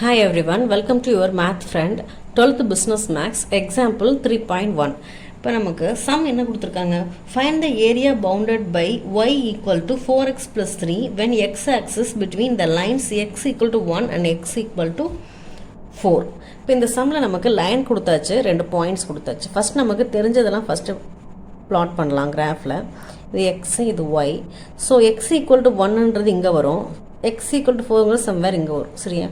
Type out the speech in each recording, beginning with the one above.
Hi everyone, welcome to your math friend 12th business max example 3.1. இப்போ நமக்கு sum என்ன கொடுத்திருக்காங்க? Find the area bounded by y equal to 4x plus 3 when x axis between the lines x equal to 1 and x equal to 4. இப்போ இந்த sumல நமக்கு line கொடுத்தாச்சு, ரெண்டு points கொடுத்தாச்சு. ஃபர்ஸ்ட் நமக்கு தெரிஞ்சதெல்லாம் ஃபர்ஸ்ட் பிளாட் பண்ணலாம் கிராஃபில். இது x, இது y. So x equal to 1ன்றது இங்கே வரும், x equal to 4 somewhere இங்கே வரும். சரியா?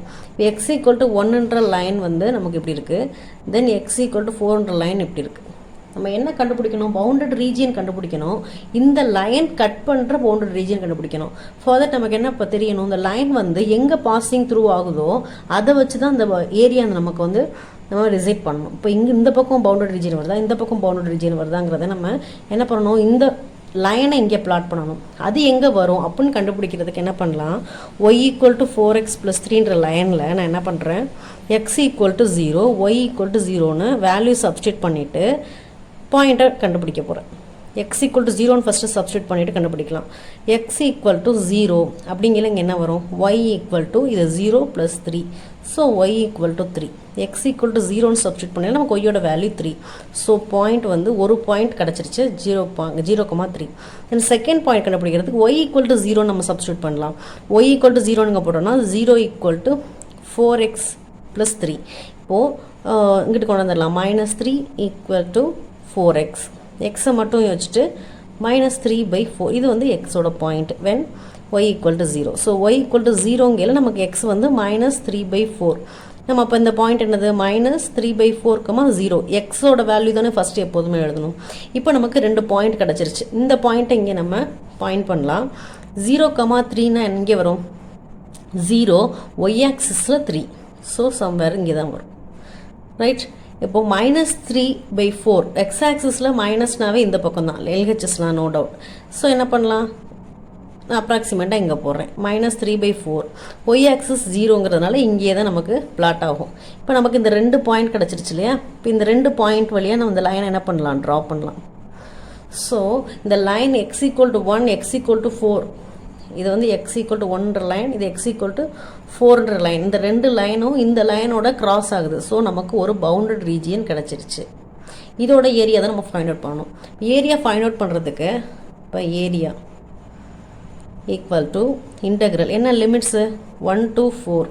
x equal to 1ன்ற லைன் வந்து நமக்கு இப்படி இருக்குது, தென் x equal to 4ன்ற லைன் இப்படி இருக்குது. நம்ம என்ன கண்டுபிடிக்கணும்? பவுண்டட் ரீஜியன் கண்டுபிடிக்கணும். இந்த லைன் கட் பண்ணுற பவுண்டட் ரீஜியன் கண்டுபிடிக்கணும். ஃபார் தட் நமக்கு என்ன இப்போ தெரியணும், இந்த லைன் வந்து எங்கே பாசிங் த்ரூ ஆகுதோ அதை வச்சு தான் இந்த ஏரியா நமக்கு வந்து நம்ம டிசைட் பண்ணணும். இப்போ இங்கே இந்த பக்கம் பவுண்டட் ரீஜியன் வருதா, இந்த பக்கம் பவுண்டட் ரீஜியன் வருதாங்கிறத நம்ம என்ன பண்ணணும், இந்த லைனை இங்கே பிளாட் பண்ணணும். அது எங்கே வரும் அப்படின்னு கண்டுபிடிக்கிறதுக்கு என்ன பண்ணலாம், y equal to 4x plus 3ன்ற லைனில் நான் என்ன பண்ணுறேன், x equal to 0, y equal to 0ன்னு வேல்யூ சப்ஸ்டியூட் பண்ணிவிட்டு பாயிண்ட்டை கண்டுபிடிக்க போகிறேன். x equal to 0ன்னு ஃபஸ்ட்டு சப்ஸ்டியூட் பண்ணிவிட்டு கண்டுபிடிக்கலாம். x equal to 0 அப்படிங்கிற இங்கே என்ன வரும், y equal to இது 0 plus 3, so y equal to 3. x equal to 0ன்னு சப்ஸ்டியூட் பண்ணால் நமக்கு y யோட வேல்யூ 3. ஸோ பாயிண்ட் வந்து ஒரு பாயிண்ட் கிடச்சிருச்சு, 0,3. தென் செகண்ட் பாயிண்ட் கண்டுபிடிக்கிறதுக்கு y equal to 0 நம்ம சப்ஸ்டியூட் பண்ணலாம். y equal to 0ங்க போட்டோம்னா 0 equal to 4x plus 3. இப்போது இங்கிட்டு கொண்டு வந்துடலாம், -3 equal to 4x. எக்ஸை மட்டும் வச்சுட்டு -3/4, இது வந்து எக்ஸோட point when y equal to 0. So y equal to 0ங்கையில் நமக்கு x வந்து -3/4. நம்ம அப்போ இந்த பாயிண்ட் என்னது, -3/4, 0. எக்ஸோட வேல்யூ தானே ஃபஸ்ட்டு எப்போதுமே எழுதணும். இப்போ நமக்கு ரெண்டு பாயிண்ட் கிடச்சிருச்சு. இந்த பாயிண்ட்டை இங்கே நம்ம பாயிண்ட் பண்ணலாம். 0,3னா இங்கே வரும் 0, y ஆக்சிஸில் 3, ஸோ சம்வேர் இங்கே தான் வரும். ரைட்? இப்போது -3/4 எக்ஸ் ஆக்சிஸில் மைனஸ்னாவே இந்த பக்கம் தான், எல்ஹெச்எஸ்லாம் நோ டவுட். ஸோ என்ன பண்ணலாம், நான் அப்ராக்சிமேட்டாக இங்கே போடுறேன், -3/4. ஒய் ஆக்சிஸ் 0ங்கிறதுனால இங்கேயே தான் நமக்கு பிளாட் ஆகும். இப்போ நமக்கு இந்த ரெண்டு பாயிண்ட் கிடச்சிருச்சு இல்லையா? இப்போ இந்த ரெண்டு பாயிண்ட் வழியாக நம்ம இந்த லைனை என்ன பண்ணலாம், ட்ரா பண்ணலாம். ஸோ இந்த line x equal to 1, x equal to 4, இது வந்து x equal to 1ன்ற லைன், இது x equal to 4ன்ற லைன். இந்த ரெண்டு லைனும் இந்த லைனோட கிராஸ் ஆகுது. ஸோ நமக்கு ஒரு பவுண்டட் ரீஜியன் கிடச்சிருச்சு. இதோட ஏரியா தான் நம்ம ஃபைண்ட் அவுட் பண்ணணும். ஏரியா ஃபைண்ட் அவுட் பண்ணுறதுக்கு இப்போ ஏரியா ஈக்குவல் டு இன்டெக்ரல், என்ன லிமிட்ஸு 1 to 4.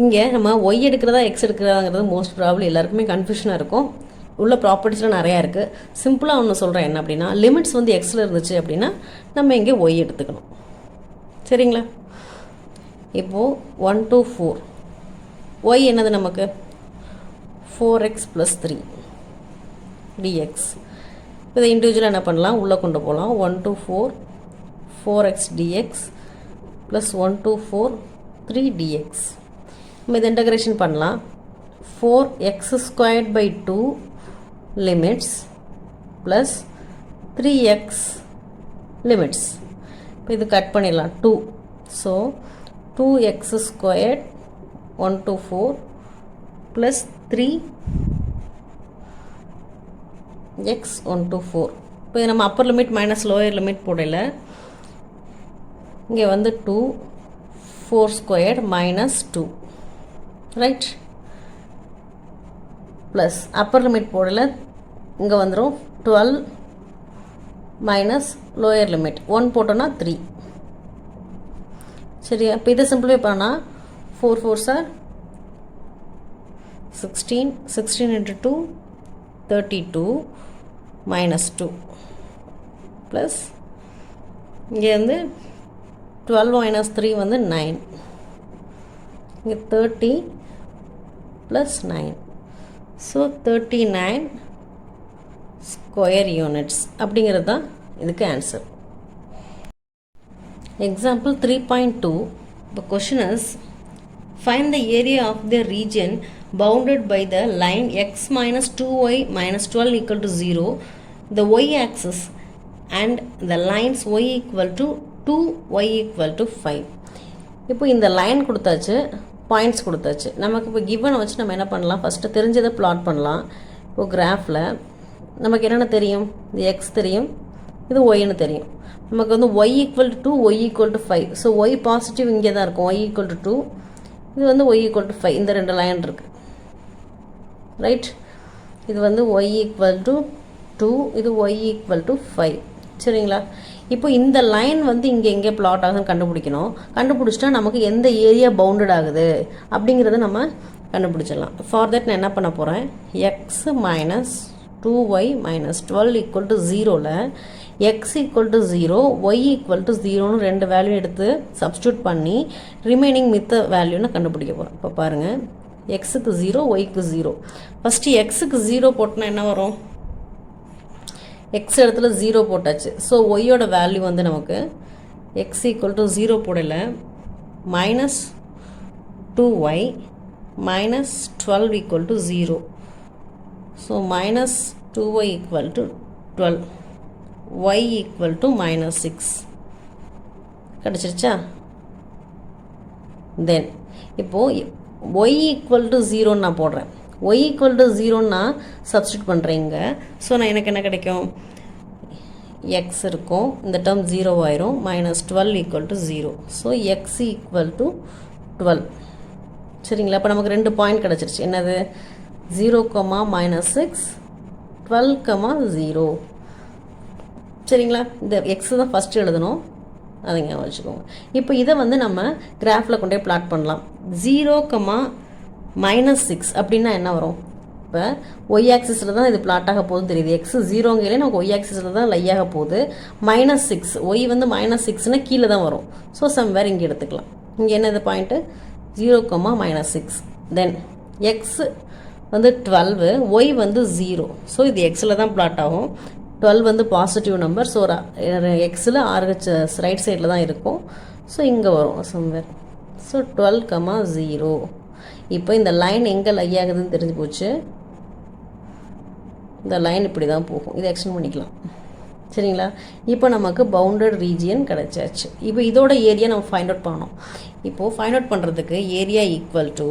இங்கே நம்ம ஒய் எடுக்கிறதா எக்ஸ் எடுக்கிறதாங்கிறது மோஸ்ட் ப்ராப்ளம் எல்லாருக்குமே கன்ஃபியூஷனாக இருக்கும். உள்ள ப்ராப்பர்ட்டிஸ்லாம் நிறையா இருக்குது. சிம்பிளாக ஒன்று சொல்கிறேன், என்ன அப்படின்னா லிமிட்ஸ் வந்து எக்ஸில் இருந்துச்சு அப்படின்னா நம்ம இங்கே ஒய் எடுத்துக்கணும். சரிங்களா? இப்போது 1 to 4, ஒய் என்னது நமக்கு 4x plus 3 dx. இதை இண்டிவிஜுவலாக என்ன பண்ணலாம், உள்ளே கொண்டு போகலாம். 1 to 4 4x dx plus 1 to 4 3 dx. நம்ம இதை இன்டகிரேஷன் பண்ணலாம். 4x squared by 2 limits plus 3x limits. இப்போ இது கட் பண்ணிடலாம் 2. So 2x squared 1 to 4 plus 3x 1 to 4. இப்போ நம்ம upper limit minus lower limit போடல, இங்கே வந்து 2 4 squared minus 2, right? Plus Appar limit போடல, இங்கே வந்துடும் 12 மைனஸ் லோயர் லிமிட் 1 போட்டோன்னா 3. சரியா? இப்போ இதை சிம்பிளிஃபை பண்ணால் 4 4s are 16, 16 into 2 32 minus 2 plus இங்கே வந்து 12 minus 3 வந்து 9, இங்கே 30 plus 9, ஸோ 39 ஸ்கொயர் யூனிட்ஸ் அப்படிங்கிறது தான் இதுக்கு answer. Example 3.2, the question is find the area of the region bounded by the line x minus 2y minus 12 equal to 0, the y axis and the lines y equal to 2, y equal to 5. இப்போ இந்த line கொடுத்தாச்சு, points கொடுத்தாச்சு. நமக்கு இப்போ கிவனை வச்சு நம்ம என்ன பண்ணலாம், ஃபஸ்ட்டு தெரிஞ்சதை பிளாட் பண்ணலாம். இப்போ கிராஃபில் நமக்கு என்னென்ன தெரியும், இது x தெரியும், இது ஒய்ன்னு தெரியும். நமக்கு வந்து y equal to 2, y equal to 5. So y positive இங்கே தான் இருக்கும், y equal to 2, இது வந்து y ஈக்குவல் டு 5, இந்த 2 லைன் இருக்குது ரைட். இது வந்து y ஈக்குவல் டு 2, இது y ஈக்குவல் டு 5. சரிங்களா? இப்போ இந்த லைன் வந்து இங்கே எங்கே பிளாட் ஆகுதுன்னு கண்டுபிடிக்கணும். கண்டுபிடிச்சிட்டா நமக்கு எந்த ஏரியா பவுண்டட் ஆகுது அப்படிங்கிறத நம்ம கண்டுபிடிச்சிடலாம். ஃபார் தட் நான் என்ன பண்ண போகிறேன், x minus 2y minus 12 equal to 0ல் x equal to 0, y equal to 0ன்னு 2 வேல்யூ எடுத்து சப்ஸ்டியூட் பண்ணி ரிமைனிங் மித்த வேல்யூன்னு கண்டுபிடிக்க போகிறோம். இப்போ பாருங்கள், எக்ஸுக்கு 0, ஒய்க்கு 0. ஃபஸ்ட்டு எக்ஸுக்கு 0 போட்டோன்னா என்ன வரும், எக்ஸ் இடத்துல 0 போட்டாச்சு. ஸோ ஒய்யோட வேல்யூ வந்து நமக்கு எக்ஸ் ஈக்குவல் டு 0 போடல, minus 2y minus 12 equal to 0. So minus 2y equal to 12, y equal to minus 6 கிடச்சிருச்சா? தென் இப்போது y ஈக்குவல் டு 0 நான் போடுறேன். y ஈக்குவல் டு 0 நான் சப்ஸ்டியூட் பண்ணுறேங்க. ஸோ நான் எனக்கு என்ன கிடைக்கும், எக்ஸ் இருக்கும், இந்த டேர்ம் 0 ஆயிரும், minus 12 equal to 0. So x equal to 12. சரிங்களா? இப்போ நமக்கு 2 பாயிண்ட் கிடச்சிருச்சு. என்னது, 0, மைனஸ் 6, 12, 0. சரிங்களா? இந்த எக்ஸ் தான் ஃபஸ்ட்டு எழுதணும், அதுங்க வச்சுக்கோங்க. இப்போ இதை வந்து நம்ம கிராஃபில் கொண்டே பிளாட் பண்ணலாம். 0, மைனஸ் 6 அப்படின்னா என்ன வரும், இப்போ ஒய் ஆக்சிஸில் தான் இது பிளாட் ஆக போகுதுன்னு தெரியுது. எக்ஸ் 0ங்கிறே நமக்கு ஒய் ஆக்சிஸில் தான் லை ஆக போகுது. மைனஸ் 6, ஒய் வந்து மைனஸ் 6னா கீழே தான் வரும். ஸோ சம்வேர் இங்கே எடுத்துக்கலாம். இங்கே என்ன இது பாயிண்ட்டு, 0, மைனஸ் 6. தென் எக்ஸ் வந்து 12, ஒய் வந்து 0. ஸோ இது எக்ஸில் தான் பிளாட் ஆகும். 12 வந்து பாசிட்டிவ் நம்பர். ஸோ எக்ஸில் RH ரைட் சைடில் தான் இருக்கும். ஸோ இங்கே வரும் சம்வேர். ஸோ 12, 0. இப்போ இந்த லைன் எங்கே லை ஆகுதுன்னு தெரிஞ்சு போச்சு. இந்த லைன் இப்படி தான் போகும். இதை எக்ஸ்டெண்ட் பண்ணிக்கலாம். சரிங்களா? இப்போ நமக்கு பவுண்டட் ரீஜியன் கிடச்சாச்சு. இப்போ இதோட ஏரியா நம்ம ஃபைண்ட் அவுட் பண்ணணும். இப்போது ஃபைண்ட் அவுட் பண்ணுறதுக்கு area equal to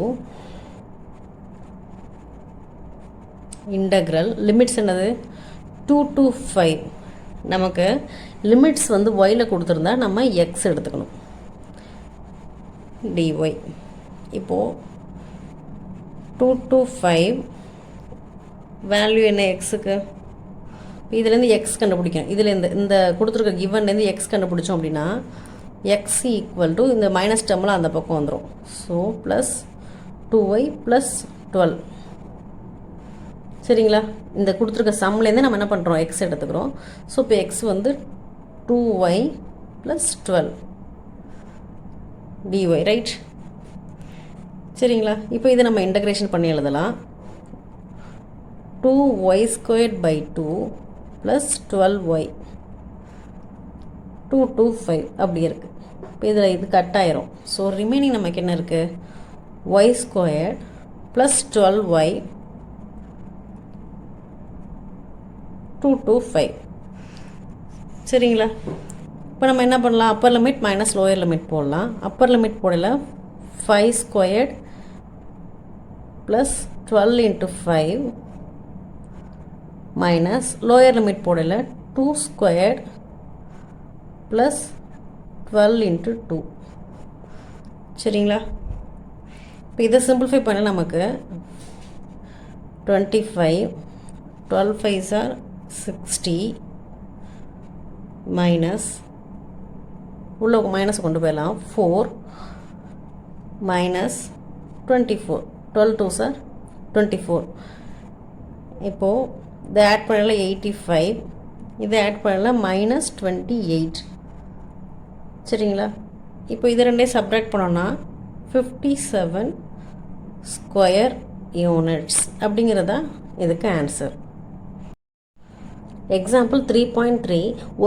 integral limits என்னது, 2 to 5. நமக்கு லிமிட்ஸ் வந்து ஒயில் கொடுத்துருந்தா நம்ம எக்ஸ் எடுத்துக்கணும், dy. இப்போது 2 to 5 வேல்யூ என்ன எக்ஸுக்கு, இதுலேருந்து எக்ஸ் கண்டுபிடிக்கணும். இதில் இந்த கொடுத்துருக்க கிவன்லேருந்து எக்ஸ் கண்டுபிடிச்சோம் அப்படின்னா எக்ஸ் ஈக்குவல் டு இந்த மைனஸ் டேர்மில் அந்த பக்கம் வந்துடும். So plus 2y plus 12. சரிங்களா? இந்த கொடுத்துருக்க சம்லேருந்து நம்ம என்ன பண்ணுறோம், எக்ஸ் எடுத்துக்கிறோம். ஸோ இப்போ எக்ஸ் வந்து 2y ப்ளஸ் 12 dy, ரைட்? சரிங்களா? இப்போ இதை நம்ம இன்டகிரேஷன் பண்ணி எழுதலாம். 2y² by 2 plus 12y 2 to 5 அப்படி இருக்குது. இப்போ இதில் இது கட் ஆயிரும். ஸோ ரிமைனிங் நமக்கு என்ன இருக்குது, y² ப்ளஸ் 12y 2 to 5. சரிங்களா? இப்போ நம்ம என்ன பண்ணலாம், upper limit minus lower limit போடலாம். அப்பர் லிமிட் போடல 5² plus 12 into 5 minus lower limit போடல 2² ப்ளஸ் 12 into 2. சரிங்களா? இப்போ இதை சிம்பிளிஃபை பண்ண நமக்கு 25, 12 5s are 60 மைனஸ் உள்ள மைனஸ் கொண்டு போயிடலாம், 4 மைனஸ் 24, 12 2s are 24. இப்போது இதை ஆட் பண்ணல 85, இதை ஆட் பண்ணல மைனஸ் 28. சரிங்களா? இப்போ இது ரெண்டையும் சப்ராக்ட் பண்ணோன்னா 57 ஸ்கொயர் யூனிட்ஸ் அப்படிங்கிறதா இதுக்கு answer. Example 3.3,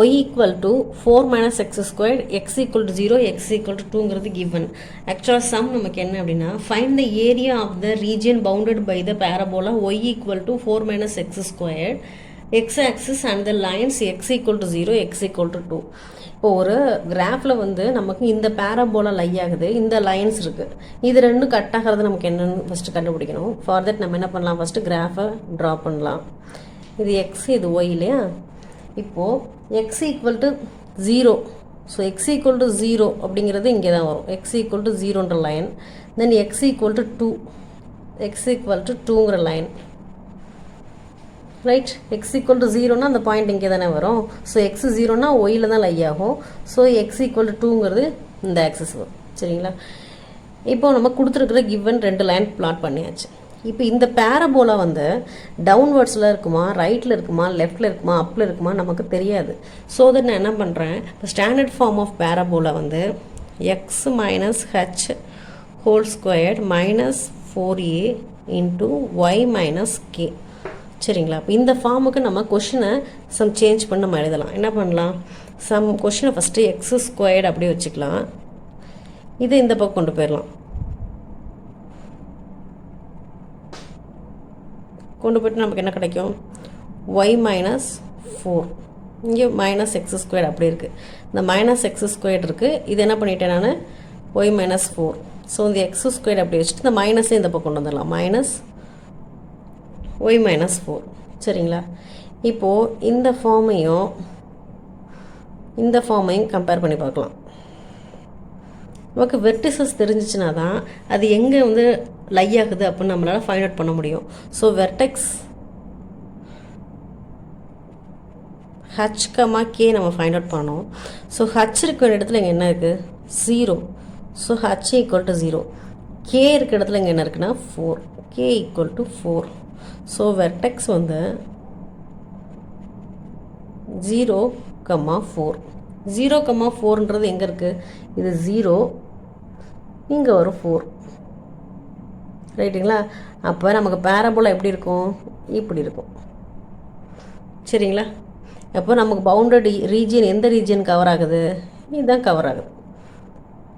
y equal to 4 minus x square, x equal to 0, x equal to 2ங்கிறது கிவன். ஆக்சுவலாக சம் நமக்கு என்ன அப்படின்னா, find the area of the region bounded by the parabola y equal to 4 minus x square, x axis and the lines x equal to 0, x equal to 2. இப்போ ஒரு கிராஃபில் வந்து நமக்கு இந்த பேரபோலா லை ஆகுது, இந்த லைன்ஸ் இருக்குது, இது ரெண்டும் கட் ஆகிறது நமக்கு என்னென்னு ஃபஸ்ட்டு கண்டுபிடிக்கணும். ஃபார் தட் நம்ம என்ன பண்ணலாம், ஃபஸ்ட்டு கிராஃபை ட்ரா பண்ணலாம். இது எக்ஸ், இது ஒய் இல்லையா? இப்போது x equal to 0 so x equal to 0 அப்படிங்கிறது இங்கே தான் வரும். எக்ஸ் ஈக்குவல் டு 0ன்ற line, then x equal to 2, x equal to 2ங்கிற line, right. X equal to 0னா அந்த பாயிண்ட் இங்கே தானே வரும். ஸோ எக்ஸ் 0னா ஒயில் தான் லை ஆகும். ஸோ எக்ஸ் ஈக்குவல் டு 2ங்கிறது இந்த ஆக்சஸ் வரும். சரிங்களா? இப்போ நம்ம கொடுத்துருக்குற கிவன் 2 லைன் பிளாட் பண்ணியாச்சு. இப்போ இந்த பேரபோலா வந்து டவுன்வர்ட்ஸில் இருக்குமா, ரைட்டில் இருக்குமா, லெஃப்டில் இருக்குமா, அப்பில் இருக்குமா நமக்கு தெரியாது. ஸோ தட் நான் என்ன பண்ணுறேன், இப்போ ஸ்டாண்டர்ட் ஃபார்ம் ஆஃப் பேரபோலா வந்து x minus h whole squared minus 4a into y minus k. சரிங்களா? இப்போ இந்த ஃபார்முக்கு நம்ம கொஷினை சேஞ்ச் பண்ண நம்ம எழுதலாம். என்ன பண்ணலாம், கொஷினை ஃபஸ்ட்டு எக்ஸ் ஸ்கொயர்டு அப்படியே வச்சுக்கலாம். இதை இந்த பக்கம் கொண்டு போயிடலாம். கொண்டு போய்ட்டு நமக்கு என்ன கிடைக்கும், ஒய் மைனஸ் 4, இங்கே மைனஸ் எக்ஸ் ஸ்கொயர்டு அப்படி இருக்குது. இந்த மைனஸ் எக்ஸ் ஸ்கொயர்டு இருக்குது. இது என்ன பண்ணிட்டேன் நான், ஒய் மைனஸ் 4. ஸோ இந்த எக்ஸ் ஸ்கொயர்டு அப்படி வச்சுட்டு இந்த மைனஸே இந்த பக்கம் கொண்டு வந்துடலாம். Minus y minus 4. சரிங்களா? இப்போது இந்த ஃபார்மையும் இந்த ஃபார்மையும் கம்பேர் பண்ணி பார்க்கலாம். நமக்கு வெர்டிசஸ் தெரிஞ்சிச்சுனா தான் அது எங்கே வந்து லை ஆகுது அப்படின்னு நம்மளால் ஃபைண்ட் அவுட் பண்ண முடியும். So vertex H comma K நம்ம ஃபைண்ட் அவுட் பண்ணோம். ஸோ ஹச் இருக்கிற இடத்துல இங்கே என்ன இருக்குது, 0. So H equal to 0. K இருக்கிற இடத்துல இங்கே என்ன இருக்குன்னா 4. K equal to 4. So vertex வந்து 0, 4. 0, 4ன்றது எங்கே இருக்குது, இது 0, இங்கே வரும் 4. ரைட்டுங்களா? அப்போ நமக்கு பேரபோலா எப்படி இருக்கும், இப்படி இருக்கும். சரிங்களா? அப்போ நமக்கு பவுண்டட் ரீஜியன் எந்த ரீஜியன் கவர் ஆகுது, இதுதான் கவர் ஆகுது.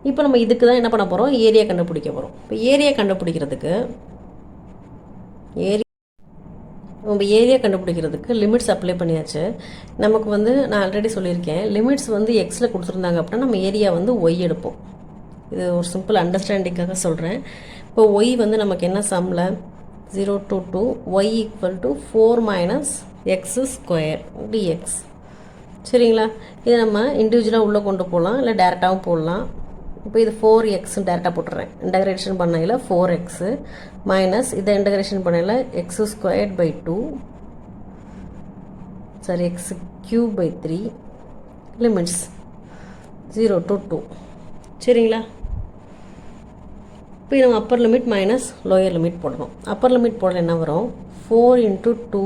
இப்போ நம்ம இதுக்கு தான் என்ன பண்ண போகிறோம், ஏரியா கண்டுபிடிக்க போகிறோம். இப்போ ஏரியா கண்டுபிடிக்கிறதுக்கு ஏரியா கண்டுபிடிக்கிறதுக்கு லிமிட்ஸ் அப்ளை பண்ணியாச்சு. நமக்கு வந்து நான் ஆல்ரெடி சொல்லியிருக்கேன், லிமிட்ஸ் வந்து எக்ஸில் கொடுத்துருந்தாங்க அப்படின்னா நம்ம ஏரியா வந்து ஒய் எடுப்போம். இது ஒரு சிம்பிள் அண்டர்ஸ்டாண்டிங்காக சொல்கிறேன். இப்போ ஒய் வந்து நமக்கு என்ன சம்மில் 0 to 2 y equal to 4 minus x square dx. சரிங்களா? இதை நம்ம இண்டிவிஜுவலாக உள்ளே கொண்டு போகலாம், இல்லை டேரெக்டாகவும் போடலாம். இப்போ இது 4x டேரெக்டாக போட்டுறேன். இன்டகிரேஷன் பண்ணையில் 4x மைனஸ் இதை இன்டகிரேஷன் பண்ணையில் x squared by 2 x cube by 3 limits 0 to 2. சரிங்களா? இப்போ நம்ம upper limit minus lower limit போடணும். அப்பர் லிமிட் போடல என்ன வரும், 4 into 2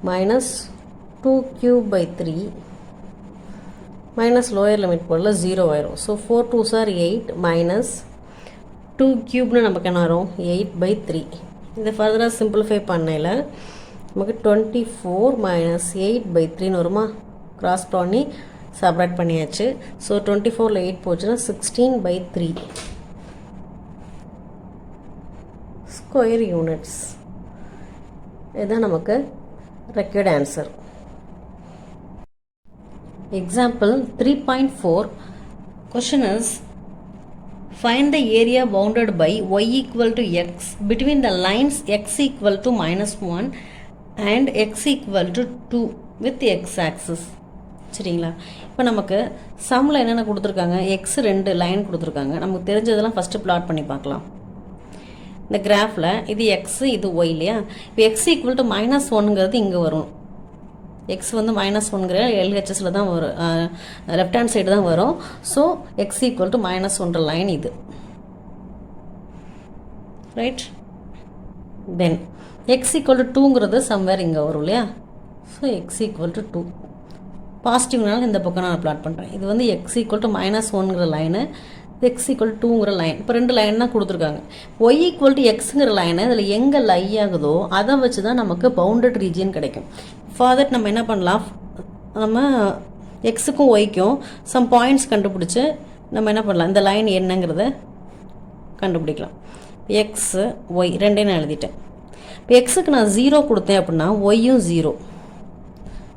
minus 2 cube by 3 minus lower limit போடல 0 ஆயிரும். ஸோ 4 2s are 8 மைனஸ் 2 கியூப்னு நமக்கு என்ன வரும், 8/3. இதை ஃபர்தராக சிம்பிளிஃபை பண்ணையில் நமக்கு 24 மைனஸ் 8/3ன்னு வருமா, கிராஸ் பண்ணி செப்பரேட் பண்ணியாச்சு. ஸோ 24ல் 8 போச்சுன்னா 16/3 ஸ்கொயர் யூனிட்ஸ். இதுதான் நமக்கு required answer. Example 3.4. Question is, find the area bounded by y equal to x between the lines x equal to -1 and x equal to 2 with x axis. சரிங்களா? இப்போ நமக்கு சம்மில் என்னென்ன கொடுத்துருக்காங்க, எக்ஸ் 2 லைன் கொடுத்துருக்காங்க. நமக்கு தெரிஞ்சதெல்லாம் ஃபஸ்ட்டு பிளாட் பண்ணி பார்க்கலாம். இந்த கிராஃபில் இது எக்ஸு, இது ஒய் இல்லையா? இப்போ எக்ஸ் ஈக்குவல் டு -1ங்கிறது இங்கே வரும். எக்ஸ் வந்து -1ங்கிற எல்ஹெச்எஸில் தான் வரும், லெஃப்ட் ஹேண்ட் சைடு தான் வரும். So x equal to -1 line இது, right. Then x equal to 2ங்கிறது சம்வேர் இங்கே வரும் இல்லையா? ஸோ எக்ஸ் ஈக்குவல் டு 2 பாசிட்டிவ்னால இந்த பக்கம் நான் பிளாட் பண்ணுறேன். இது வந்து எக்ஸ் ஈக்குவல் டு -1ங்கிற லைனு, எக்ஸ் ஈக்குவல் 2ங்கிற லைன். இப்போ 2 லைன் தான் கொடுத்துருக்காங்க. ஒய் ஈக்குவல் டு எக்ஸுங்கிற லைனை இதில் எங்கே லை ஆகுதோ அதை வச்சு தான் நமக்கு பவுண்டட் ரீஜியன் கிடைக்கும். ஃபார் தட் நம்ம என்ன பண்ணலாம், நம்ம எக்ஸுக்கும் ஒய்க்கும் சம் பாயிண்ட்ஸ் கண்டுபிடிச்சி நம்ம என்ன பண்ணலாம், இந்த லைன் என்னங்கிறத கண்டுபிடிக்கலாம். எக்ஸு ஒய் ரெண்டையும் நான் எழுதிட்டேன். இப்போ எக்ஸுக்கு நான் 0 கொடுத்தேன் அப்படின்னா ஒய்யும் 0.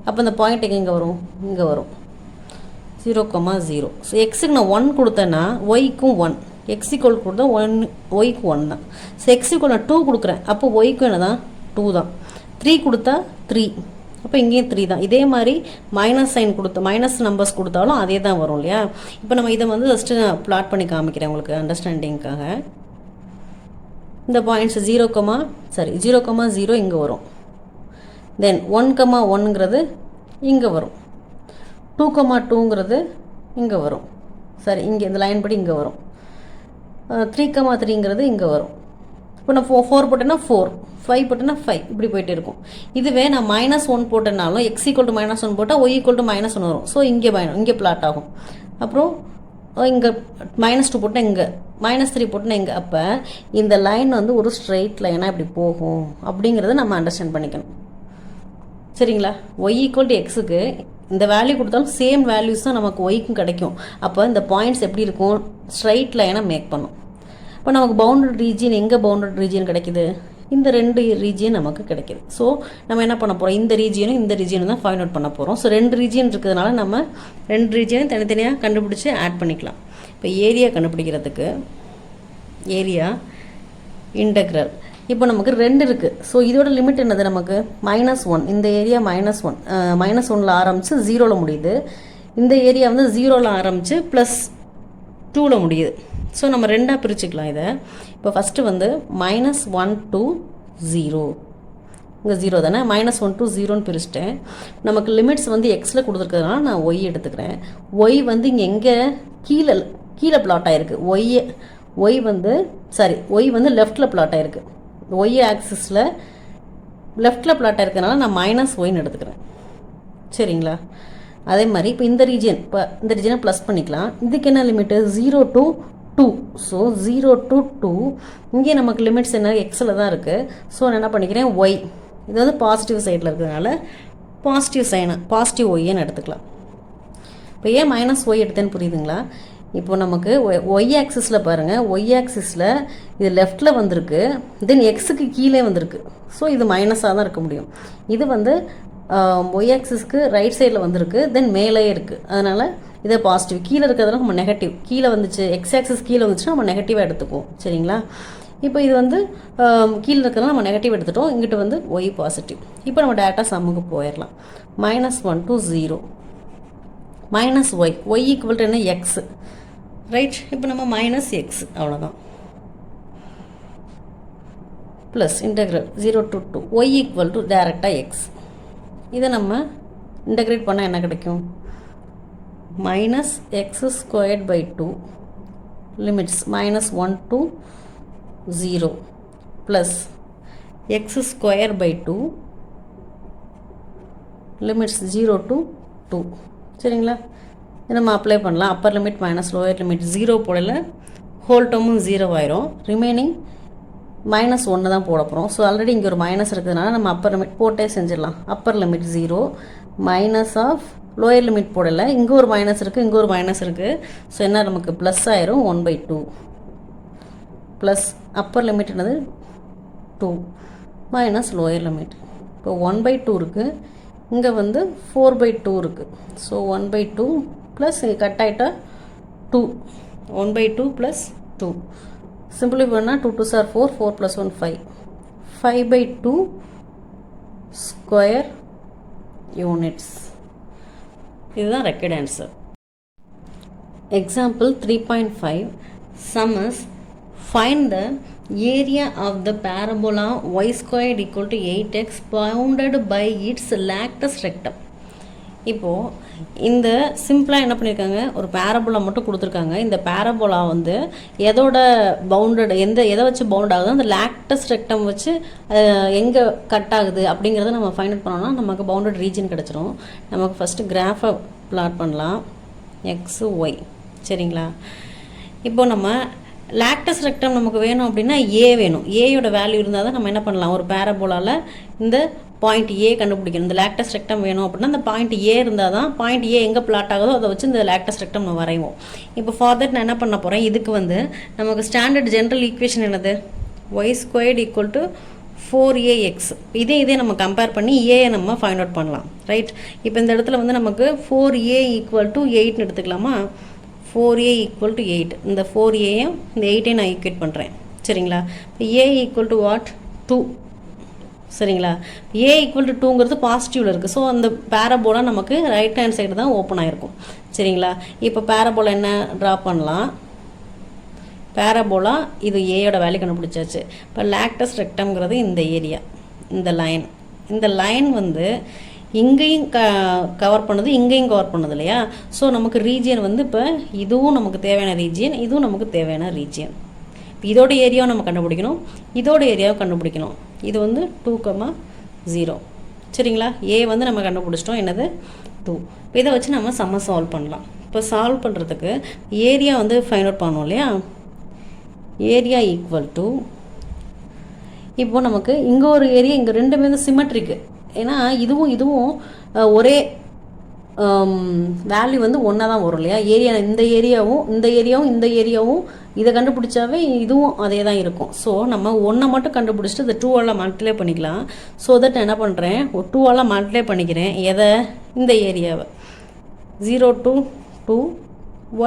அப்போ இந்த பாயிண்ட் எங்கே வரும், இங்கே வரும் 0,0. ஸோ எக்ஸுக்கு நான் 1 கொடுத்தேன்னா ஒய்க்கும் 1, எக்ஸ் ஈக்குவல் கொடுத்தா 1 ஒய்க்கு 1 தான். ஸோ எக்ஸ் ஈக்குவல் நான் 2 கொடுக்குறேன், அப்போ ஒய்க்கும் என்ன தான் 2 தான். 3 கொடுத்தா 3, அப்போ இங்கேயும் 3 தான். இதே மாதிரி மைனஸ் சைன் கொடுத்து மைனஸ் நம்பர்ஸ் கொடுத்தாலும் அதே தான் வரும் இல்லையா. இப்போ நம்ம இதை வந்து ஜஸ்ட்டு நான் ப்ளாட் பண்ணி காமிக்கிறேன் உங்களுக்கு அண்டர்ஸ்டாண்டிங்காக. இந்த பாயிண்ட்ஸ் 0,0 இங்கே வரும். தென் 1,1ங்கிறது இங்கே வரும். 2,2ங்கிறது இங்கே வரும். சரி, இங்கே இந்த லைன் படி இங்கே வரும். 3,3ங்கிறது இங்கே வரும். இப்போ நான் 4 போட்டேன்னா 4, 5 போட்டேன்னா 5, இப்படி போயிட்டு இருக்கும். இதுவே நான் -1 போட்டேனாலும் x = -1 போட்டால் y = -1 வரும். ஸோ இங்கே பிளாட் ஆகும். அப்புறம் இங்கே -2 போட்டால் இங்கே, -3 போட்டால் இங்கே. அப்போ இந்த லைன் வந்து ஒரு ஸ்ட்ரெயிட் லைனாக இப்படி போகும் அப்படிங்கிறத நம்ம அண்டர்ஸ்டாண்ட் பண்ணிக்கணும். சரிங்களா. y = xக்கு இந்த வேல்யூ கொடுத்தாலும் சேம் வேல்யூஸ் தான் நமக்கு ஒய்க்கும் கிடைக்கும். அப்போ இந்த பாயிண்ட்ஸ் எப்படி இருக்கும், ஸ்ட்ரைட் லைனாக மேக் பண்ணும். இப்போ நமக்கு பவுண்டட் ரீஜியன் எங்கே பவுண்டட் ரீஜியன் கிடைக்குது, இந்த 2 ரீஜியன் நமக்கு கிடைக்கிது. ஸோ நம்ம என்ன பண்ண போகிறோம், இந்த ரீஜியனும் தான் ஃபைண்ட் அவுட் பண்ண போகிறோம். ஸோ 2 ரீஜியன் இருக்கிறதுனால நம்ம 2 ரீஜியனும் தனித்தனியாக கண்டுபிடிச்சி ஆட் பண்ணிக்கலாம். இப்போ ஏரியா கண்டுபிடிக்கிறதுக்கு ஏரியா இன்டெக்ரல் இப்போ நமக்கு 2 இருக்குது. ஸோ இதோட லிமிட் என்னது, நமக்கு -1. இந்த ஏரியா -1 ஆரம்பித்து 0ல் முடியுது. இந்த ஏரியா வந்து 0ல் ஆரம்பித்து +2ல் முடியுது. ஸோ நம்ம 2ஆக பிரிச்சுக்கலாம் இதை. இப்போ ஃபஸ்ட்டு வந்து -1 to 0, இங்கே 0 தானே, -1 to 0ன்னு பிரிச்சுட்டேன். நமக்கு லிமிட்ஸ் வந்து எக்ஸில் கொடுத்துருக்கிறதுனால நான் ஒய் எடுத்துக்கிறேன். ஒய் வந்து இங்கே எங்கே கீழே பிளாட் ஆகிருக்கு. ஒய் வந்து லெஃப்டில் பிளாட் ஆகிருக்கு. ஒய் ஆக்சிஸில் லெஃப்டில் பிளாட் ஆகிருக்கனால நான் -ஒய்ன்னு எடுத்துக்கிறேன். சரிங்களா. அதே மாதிரி இப்போ இந்த ரீஜனை ப்ளஸ் பண்ணிக்கலாம். இதுக்கு என்ன லிமிட்டு, 0 to 2. ஸோ 0 to 2 இங்கே நமக்கு லிமிட்ஸ் என்ன, எக்ஸில் தான் இருக்குது. ஸோ நான் என்ன பண்ணிக்கிறேன், ஒய் இது வந்து பாசிட்டிவ் சைடில் இருக்கிறதுனால பாசிட்டிவ் ஒய்ன்னு எடுத்துக்கலாம். இப்போ ஏன் -ஒய் எடுத்தேன்னு புரியுதுங்களா. இப்போ நமக்கு ஒய் ஆக்சிஸில் பாருங்கள், ஒய் ஆக்சிஸில் இது லெஃப்டில் வந்திருக்கு, தென் எக்ஸுக்கு கீழே வந்திருக்கு. ஸோ இது மைனஸாக தான் இருக்க முடியும். இது வந்து ஒய் ஆக்சிஸ்க்கு ரைட் சைடில் வந்திருக்கு, தென் மேலே இருக்குது. அதனால் இதை பாசிட்டிவ், கீழே இருக்கிறதுனால நம்ம நெகட்டிவ், கீழே வந்துச்சு எக்ஸ் ஆக்சிஸ் கீழே வந்துச்சுன்னா நம்ம நெகட்டிவாக எடுத்துக்குவோம். சரிங்களா. இப்போ இது வந்து கீழே இருக்கிறதுனால நம்ம நெகட்டிவ் எடுத்துட்டோம், இங்கிட்ட வந்து ஒய் பாசிட்டிவ். இப்போ நம்ம டேரெக்டாக சம்முக்கு போயிடலாம். -1 to 0 -ஒய், ஒய் ஈக்குவல் என்ன, எக்ஸ். ரைட். இப்போ நம்ம -x அவ்வளோதான். Plus integral 0 to 2 y equal to டேரெக்டாக எக்ஸ். இதை நம்ம இன்டெகிரேட் பண்ணால் என்ன கிடைக்கும், -x² limits -1 to 0 plus x² limits 0 to 2. சரிங்களா. இதை நம்ம அப்ளை பண்ணலாம். Upper limit minus lower limit 0 போடல, ஹோல் டேர்மும் 0 ஆயிரும். ரிமைனிங் -1 தான் போட போகிறோம். ஸோ ஆல்ரெடி இங்கே ஒரு மைனஸ் இருக்கிறதுனால நம்ம அப்பர் லிமிட் போட்டே செஞ்சிடலாம். Upper limit 0 minus of lower limit போடலை, இங்கே ஒரு மைனஸ் இருக்குது, இங்கே ஒரு மைனஸ் இருக்குது. ஸோ என்ன நமக்கு ப்ளஸ் ஆயிரும், 1/2 ப்ளஸ் அப்பர் லிமிட் என்னது 2 மைனஸ் லோயர் லிமிட். இப்போ 1/2 இருக்குது, இங்கே வந்து 4/2 இருக்குது. ஸோ 1/2 ப்ளஸ் கட் ஆகிட்டா 2, 1/2 ப்ளஸ் 2. சிம்பிளி பண்ணால் 2 2s are 4, 4 + 1 5, 5/2 ஸ்கொயர் யூனிட்ஸ். இதுதான் required answer. Example 3.5 sum is find the area of the parabola y² = 8x bounded by its lattice rectum. இப்போது இந்த சிம்பிளாக என்ன பண்ணியிருக்காங்க, ஒரு பேரபோலா மட்டும் கொடுத்துருக்காங்க. இந்த பேரபோலா வந்து எதோட பவுண்டட், எதை வச்சு பவுண்ட் ஆகுது, அந்த லாக்டஸ் ரெக்டம் வச்சு எங்கே கட் ஆகுது அப்படிங்கிறத நம்ம ஃபைண்ட் அவுட் பண்ணோம்னா நமக்கு பவுண்டட் ரீஜன் கிடச்சிரும். நமக்கு ஃபஸ்ட்டு கிராஃபை பிளாட் பண்ணலாம், எக்ஸு ஒய். சரிங்களா. இப்போது நம்ம லாக்டஸ் ரெக்டம் நமக்கு வேணும் அப்படின்னா ஏ வேணும். ஏயோட வேல்யூ இருந்தால் தான் நம்ம என்ன பண்ணலாம், ஒரு பேரபோலாவில் இந்த பாயிண்ட் ஏ கண்டுபிடிக்கணும். இந்த லாக்டஸ் ரெக்டம் வேணும் அப்படின்னா அந்த பாயிண்ட் ஏ இருந்தால் தான், பாயிண்ட் ஏ எங்கே பிளாட் ஆகுதோ அதை வச்சு இந்த லாக்டஸ் ரெக்டம் நம்ம வரைவோம். இப்போ ஃபார் தட் நான் என்ன பண்ண போகிறேன், இதுக்கு வந்து நமக்கு ஸ்டாண்டர்ட் ஜென்ரல் ஈக்குவேஷன் என்னது, y² = 4ax. இதே நம்ம கம்பேர் பண்ணி ஏயை நம்ம ஃபைண்ட் அவுட் பண்ணலாம். ரைட். இப்போ இந்த இடத்துல வந்து நமக்கு 4a = 8ன்னு எடுத்துக்கலாமா. 4a = 8. இந்த 4aயும் இந்த 8ஐயும் நான் ஈக்குவேட் பண்ணுறேன். சரிங்களா. இப்போ a = what, 2. சரிங்களா? ஏ ஈக்குவல் டு 2ங்கிறது பாசிட்டிவில் இருக்குது. ஸோ அந்த பேரபோலா நமக்கு ரைட் ஹேண்ட் சைடு தான் ஓப்பன் ஆகிருக்கும். சரிங்களா? இப்போ பேரபோலா என்ன ட்ரா பண்ணலாம்? பேரபோலா இது ஏயோட வேல்யூ கண்டுபிடிச்சாச்சு. இப்போ லாக்டஸ் ரெக்டம்ங்கிறது இந்த ஏரியா, இந்த லைன் வந்து இங்கேயும் கவர் பண்ணுது, இங்கேயும் கவர் பண்ணுது இல்லையா? ஸோ நமக்கு ரீஜியன் வந்து இப்போ இதுவும் நமக்கு தேவையான ரீஜியன், இதுவும் நமக்கு தேவையான ரீஜியன். இப்போ இதோட ஏரியாவை நம்ம கண்டுபிடிக்கணும், இதோட ஏரியாவை கண்டுபிடிக்கணும். இது வந்து 2,0. சரிங்களா? ஏ வந்து நம்ம கண்டுபிடிச்சிட்டோம், என்னது 2. இப்போ இதை வச்சு நம்ம சம்ம சால்வ் பண்ணலாம். இப்போ சால்வ் பண்ணுறதுக்கு ஏரியா வந்து ஃபைண்ட் அவுட் பண்ணோம் இல்லையா? ஏரியா ஈக்குவல் டு, இப்போ நமக்கு இங்கே ஒரு ஏரியா, இங்கே ரெண்டுமே வந்து சிமெட்ரிக்கு. ஏன்னா இதுவும் ஒரே வேல்யூ வந்து ஒன்றா தான் வரும் இல்லையா? ஏரியா இந்த ஏரியாவும் இதை கண்டுபிடிச்சாவே இதுவும் அதே தான் இருக்கும். ஸோ நம்ம ஒன்றை மட்டும் கண்டுபிடிச்சிட்டு இந்த 2ஆல் மல்டிப்ளை பண்ணிக்கலாம். ஸோ தட் என்ன பண்ணுறேன், ஒரு 2ஆல் மல்டிப்ளை பண்ணிக்கிறேன். எதை? இந்த ஏரியாவை. 0 to 2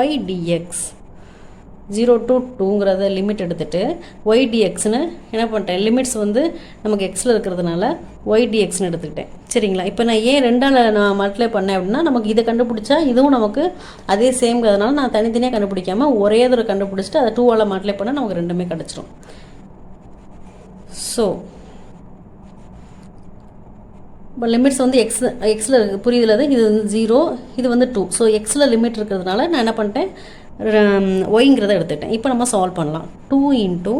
y dx. 0 to 2ங்கிறத limit எடுத்துகிட்டு y dxன்னு என்ன பண்ணிட்டேன், லிமிட்ஸ் வந்து நமக்கு எக்ஸில் இருக்கிறதுனால y dxன்னு எடுத்துக்கிட்டேன். சரிங்களா? இப்போ நான் ஏன் 2ஆல் நான் மல்டிப்ளை பண்ணேன் அப்படின்னா, நமக்கு இதை கண்டுபிடிச்சா இதுவும் நமக்கு அதே சேம்ங்கிறதுனால நான் தனித்தனியாக கண்டுபிடிக்காமல் ஒரே தடவை கண்டுபிடிச்சிட்டு அதை 2ஆல் மல்டிப்ளை பண்ணால் நமக்கு ரெண்டுமே கிடச்சிரும். ஸோ இப்போ லிமிட்ஸ் வந்து எக்ஸில் இருக்குது, புரியுதுல? இது வந்து 0, இது வந்து 2. ஸோ எக்ஸில் லிமிட் இருக்கிறதுனால நான் என்ன பண்ணிட்டேன், ஒய்ங்கிறத எடுத்துக்கிட்டேன். இப்போ நம்ம சால்வ் பண்ணலாம். 2 into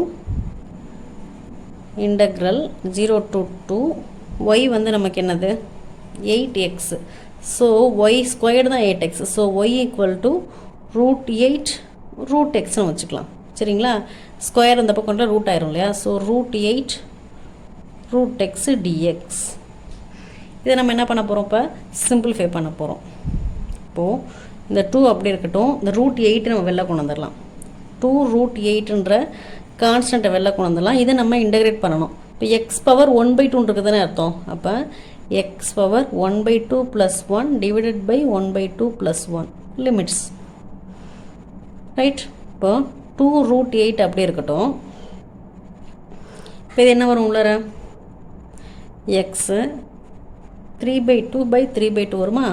இன்டக்ரல் 0 to 2 y வந்து நமக்கு என்னது 8x. ஸோ ஒய் ஸ்கொயர்டு தான் 8x. So y equal to √8 √xன்னு வச்சுக்கலாம். சரிங்களா? ஸ்கொயர் இந்த பக்கம் ரூட் ஆயிரும் இல்லையா? So √8 √x dx. இதை நம்ம என்ன பண்ண போகிறோம், இப்போ சிம்பிளிஃபை பண்ண போகிறோம். இப்போது இந்த 2 அப்படி இருக்கட்டும், இந்த √8 நம்ம வெளில கொண்டு வந்துடலாம். 2√8ன்ற கான்ஸ்டண்ட்டை வெளில கொண்டு வந்துடலாம். இதை நம்ம இன்டகிரேட் பண்ணணும். இப்போ எக்ஸ் பவர் 1/2 இருக்குதுன்னு அர்த்தம். அப்போ x power 1/2 + 1 divided by 1/2 + 1 limits. Right? இப்போ 2√8 அப்படி இருக்கட்டும். இப்போ இது என்ன வரும் உள்ளார? எக்ஸு 3/2/3/2 வருமா?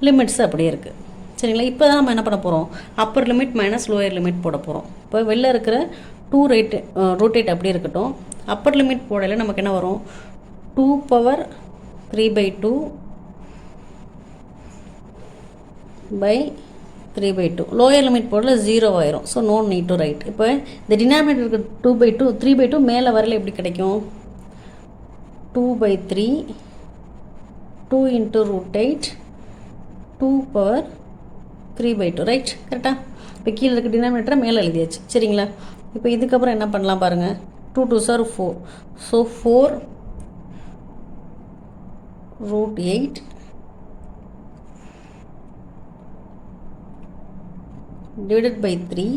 லிமிட்ஸ் அப்படியே இருக்குது. சரிங்களா? இப்போ தான் நம்ம என்ன பண்ண போகிறோம், Appar limit minus lower limit போட போகிறோம். இப்போ வெளில இருக்கிற √8 அப்படியே இருக்கட்டும். அப்பர் லிமிட் போடல நமக்கு என்ன வரும், 2/3/2 3/2. லோயர் லிமிட் போடல 0 ஆயிரும். So no need to write. இப்போ இந்த டினாமினேட்டர் இருக்க 2/2 3/2 மேலே வரல எப்படி கிடைக்கும், 2/3 2 into √8 2/3/2. ரைட்? கரெக்டாக? இப்போ கீழே இருக்க டினாமினேட்டரை மேலே எழுதியாச்சு. சரிங்களா? இப்போ இதுக்கப்புறம் என்ன பண்ணலாம் பாருங்கள். 2 2s are 4. So 4√8 divided by 3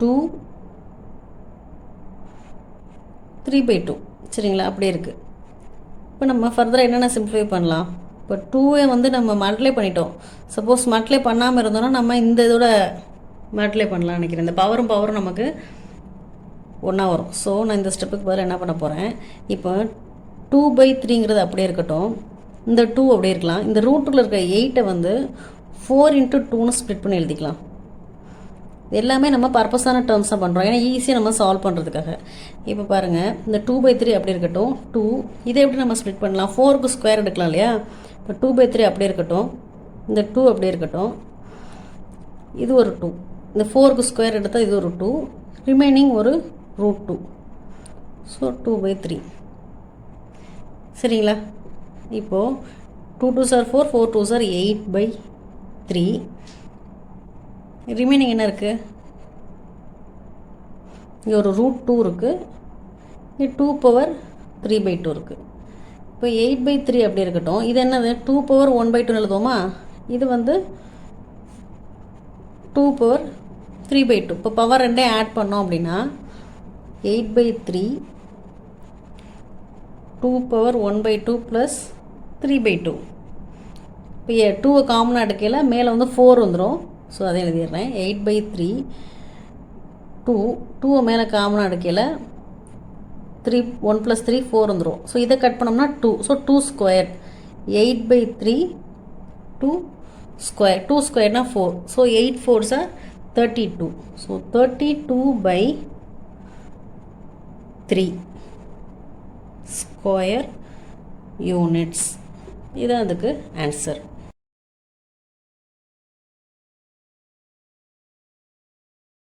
2 3/2. சரிங்களா? அப்படியே இருக்குது. இப்போ நம்ம ஃபர்தராக என்னென்ன சிம்பிளிஃபை பண்ணலாம். இப்போ 2ஐ வந்து நம்ம மல்டிப்ளை பண்ணிட்டோம். சப்போஸ் மல்டிப்ளை பண்ணாமல் இருந்தோம்னா நம்ம இந்த இதோட மல்டிப்ளை பண்ணலாம்னு நினைக்கிறேன். இந்த பவரும் நமக்கு ஒன்றா வரும். ஸோ நான் இந்த ஸ்டெப்புக்கு பதில் என்ன பண்ண போகிறேன், இப்போ 2/3ங்கிறது அப்படியே இருக்கட்டும், இந்த 2 அப்படியே இருக்கலாம். இந்த ரூட்டில் இருக்க 8ஐ வந்து 4 into 2ன்னு ஸ்ப்ளிட் பண்ணி எழுதிக்கலாம். எல்லாமே நம்ம பர்பஸான டேர்ம்ஸ் தான் பண்ணுறோம், ஏன்னா ஈஸியாக நம்ம சால்வ் பண்ணுறதுக்காக. இப்போ பாருங்கள், இந்த 2/3 அப்படி இருக்கட்டும், 2 இதை எப்படி நம்ம ஸ்ப்ளிட் பண்ணலாம், 4க்கு ஸ்கொயர் எடுக்கலாம் இல்லையா? இப்போ 2/3 அப்படியே இருக்கட்டும், இந்த 2 அப்படியே இருக்கட்டும், இது ஒரு 2, இந்த 4க்கு ஸ்கொயர் எடுத்தால் இது ஒரு 2, ரிமைனிங் ஒரு √2. ஸோ 2/3. சரிங்களா? இப்போது 2 2s are 4 4 2s are 8/3. Remaining என்ன இருக்குது, இங்கே ஒரு √2 இருக்குது, இங்கே 2/3/2 இருக்குது. இப்போ 8/3 அப்படி இருக்கட்டும். இது என்னது, 2/1/2 எழுதுவோமா? இது வந்து 2/3/2. இப்போ பவர் ரெண்டே ஆட் பண்ணோம் அப்படின்னா 8/3 2/1/2 + 3/2. இப்போ 2 காமனாக எடுக்கையில் மேலே வந்து 4 வந்துடும். ஸோ அதை எழுதிடுறேன். 8/3 2 மேலே காமனாக எடுக்கையில் 3 1 + 3 4 வந்துடும். ஸோ இதை கட் பண்ணோம்னா 2. So 2 square 8/3 2 square 2 ஸ்கொயர்னா 4. So 8 4s are 32. So 32/3 square units. இதுதான் அதுக்கு ஆன்சர்.